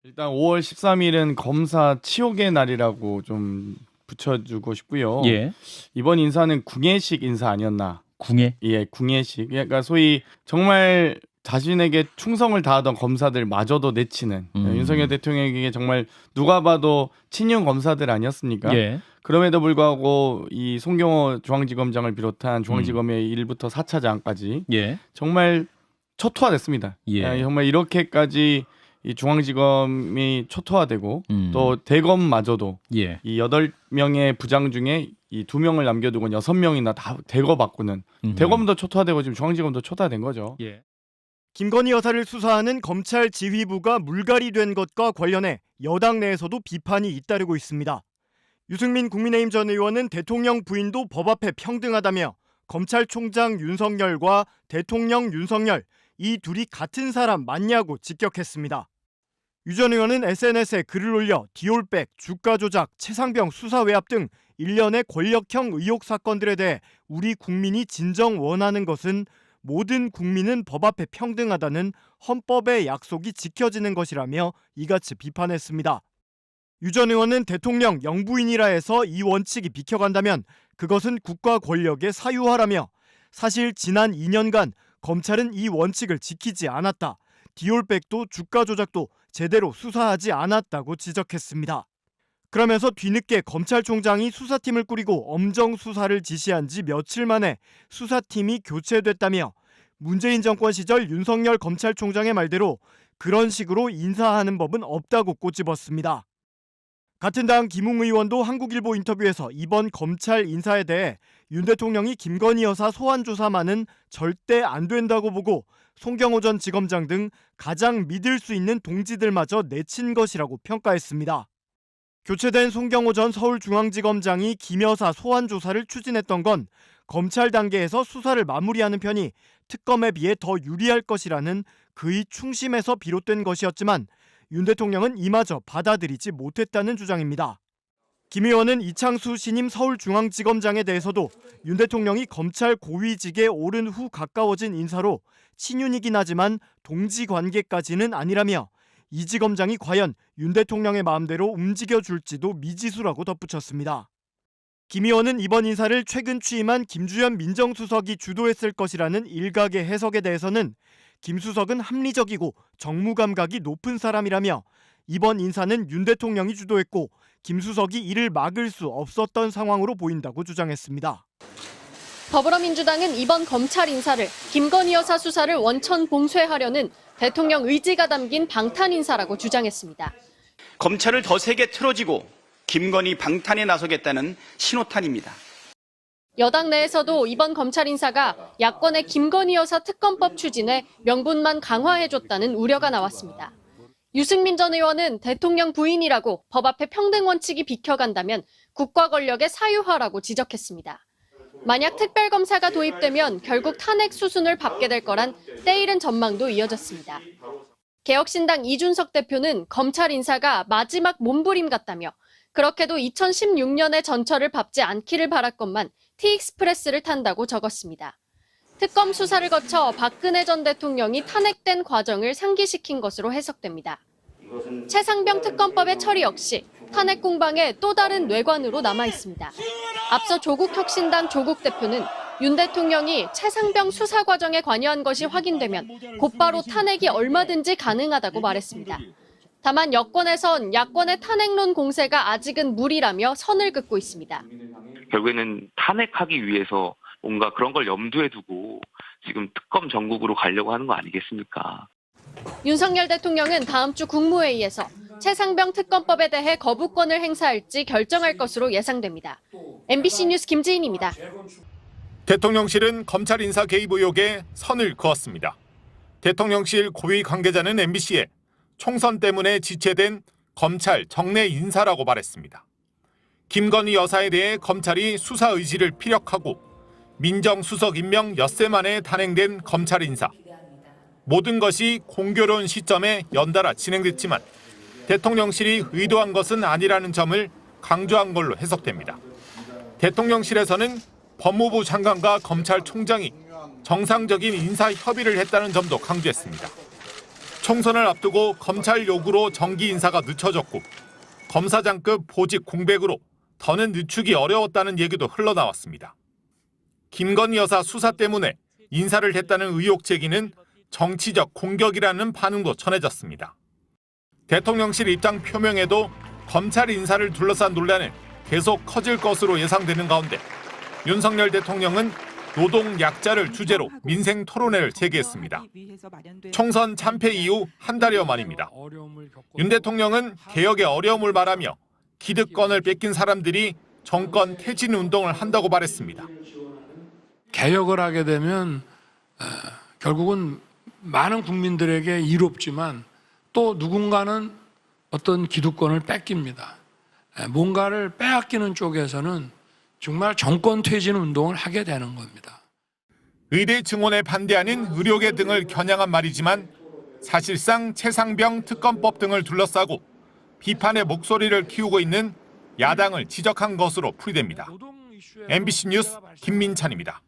일단 5월 13일은 검사 치욕의 날이라고 좀 붙여주고 싶고요. 예. 이번 인사는 궁예식 인사 아니었나? 궁예. 예, 궁예식. 그러니까 소위 정말 자신에게 충성을 다하던 검사들마저도 내치는 윤석열 대통령에게 정말 누가 봐도 친윤 검사들 아니었습니까? 예. 그럼에도 불구하고 이 송경호 중앙지검장을 비롯한 중앙지검의 1부터 4차장까지 예. 정말 초토화됐습니다. 예. 정말 이렇게까지 이 중앙지검이 초토화되고 또 대검마저도 예. 이 8명의 부장 중에 이 2명을 남겨두고 6명이나 다 대거 바꾸는 대검도 초토화되고 지금 중앙지검도 초토화된 거죠. 예. 김건희 여사를 수사하는 검찰 지휘부가 물갈이 된 것과 관련해 여당 내에서도 비판이 잇따르고 있습니다. 유승민 국민의힘 전 의원은 대통령 부인도 법 앞에 평등하다며 검찰총장 윤석열과 대통령 윤석열 이 둘이 같은 사람 맞냐고 직격했습니다. 유 전 의원은 SNS에 글을 올려 디올백, 주가 조작, 최상병 수사 외압 등 일련의 권력형 의혹 사건들에 대해 우리 국민이 진정 원하는 것은 모든 국민은 법 앞에 평등하다는 헌법의 약속이 지켜지는 것이라며 이같이 비판했습니다. 유 전 의원은 대통령 영부인이라 해서 이 원칙이 비켜간다면 그것은 국가 권력의 사유화라며 사실 지난 2년간 검찰은 이 원칙을 지키지 않았다. 디올백도 주가 조작도 제대로 수사하지 않았다고 지적했습니다. 그러면서 뒤늦게 검찰총장이 수사팀을 꾸리고 엄정 수사를 지시한 지 며칠 만에 수사팀이 교체됐다며 문재인 정권 시절 윤석열 검찰총장의 말대로 그런 식으로 인사하는 법은 없다고 꼬집었습니다. 같은 당 김웅 의원도 한국일보 인터뷰에서 이번 검찰 인사에 대해 윤 대통령이 김건희 여사 소환 조사만은 절대 안 된다고 보고 송경호 전 지검장 등 가장 믿을 수 있는 동지들마저 내친 것이라고 평가했습니다. 교체된 송경호 전 서울중앙지검장이 김 여사 소환 조사를 추진했던 건 검찰 단계에서 수사를 마무리하는 편이 특검에 비해 더 유리할 것이라는 그의 충심에서 비롯된 것이었지만 윤 대통령은 이마저 받아들이지 못했다는 주장입니다. 김 의원은 이창수 신임 서울중앙지검장에 대해서도 윤 대통령이 검찰 고위직에 오른 후 가까워진 인사로 친윤이긴 하지만 동지관계까지는 아니라며 이 지검장이 과연 윤 대통령의 마음대로 움직여줄지도 미지수라고 덧붙였습니다. 김 의원은 이번 인사를 최근 취임한 김주현 민정수석이 주도했을 것이라는 일각의 해석에 대해서는 김 수석은 합리적이고 정무 감각이 높은 사람이라며 이번 인사는 윤 대통령이 주도했고 김 수석이 이를 막을 수 없었던 상황으로 보인다고 주장했습니다. 더불어민주당은 이번 검찰 인사를 김건희 여사 수사를 원천 봉쇄하려는 대통령 의지가 담긴 방탄 인사라고 주장했습니다. 검찰을 더 세게 틀어지고 김건희 방탄에 나서겠다는 신호탄입니다. 여당 내에서도 이번 검찰 인사가 야권의 김건희 여사 특검법 추진에 명분만 강화해줬다는 우려가 나왔습니다. 유승민 전 의원은 대통령 부인이라고 법 앞에 평등 원칙이 비켜간다면 국가 권력의 사유화라고 지적했습니다. 만약 특별검사가 도입되면 결국 탄핵 수순을 밟게 될 거란 때이른 전망도 이어졌습니다. 개혁신당 이준석 대표는 검찰 인사가 마지막 몸부림 같다며 그렇게도 2016년의 전철을 밟지 않기를 바랐건만 티익스프레스를 탄다고 적었습니다. 특검 수사를 거쳐 박근혜 전 대통령이 탄핵된 과정을 상기시킨 것으로 해석됩니다. 최상병 특검법의 처리 역시 탄핵 공방의 또 다른 뇌관으로 남아 있습니다. 앞서 조국혁신당 조국 대표는 윤 대통령이 최상병 수사 과정에 관여한 것이 확인되면 곧바로 탄핵이 얼마든지 가능하다고 말했습니다. 다만 여권에선 야권의 탄핵론 공세가 아직은 무리라며 선을 긋고 있습니다. 결국에는 탄핵하기 위해서 뭔가 그런 걸 염두에 두고 지금 특검 전국으로 가려고 하는 거 아니겠습니까? 윤석열 대통령은 다음 주 국무회의에서 최상병 특검법에 대해 거부권을 행사할지 결정할 것으로 예상됩니다. MBC 뉴스 김지인입니다. 대통령실은 검찰 인사 개입 의혹에 선을 그었습니다. 대통령실 고위 관계자는 MBC에 총선 때문에 지체된 검찰 정례 인사라고 말했습니다. 김건희 여사에 대해 검찰이 수사 의지를 피력하고 민정수석 임명 엿새 만에 단행된 검찰 인사. 모든 것이 공교로운 시점에 연달아 진행됐지만 대통령실이 의도한 것은 아니라는 점을 강조한 걸로 해석됩니다. 대통령실에서는 법무부 장관과 검찰총장이 정상적인 인사 협의를 했다는 점도 강조했습니다. 총선을 앞두고 검찰 요구로 정기 인사가 늦춰졌고 검사장급 보직 공백으로 더는 늦추기 어려웠다는 얘기도 흘러나왔습니다. 김건희 여사 수사 때문에 인사를 했다는 의혹 제기는 정치적 공격이라는 반응도 전해졌습니다. 대통령실 입장 표명에도 검찰 인사를 둘러싼 논란은 계속 커질 것으로 예상되는 가운데 윤석열 대통령은 노동 약자를 주제로 민생 토론회를 재개했습니다. 총선 참패 이후 한 달여 만입니다. 윤 대통령은 개혁의 어려움을 말하며 기득권을 뺏긴 사람들이 정권 퇴진 운동을 한다고 말했습니다. 개혁을 하게 되면 결국은 많은 국민들에게 이롭지만 또 누군가는 어떤 기득권을 뺏깁니다. 뭔가를 빼앗기는 쪽에서는 정말 정권 퇴진 운동을 하게 되는 겁니다. 의대 증원에 반대하는 의료계 등을 겨냥한 말이지만 사실상 최상병 특검법 등을 둘러싸고 비판의 목소리를 키우고 있는 야당을 지적한 것으로 풀이됩니다. MBC 뉴스 김민찬입니다.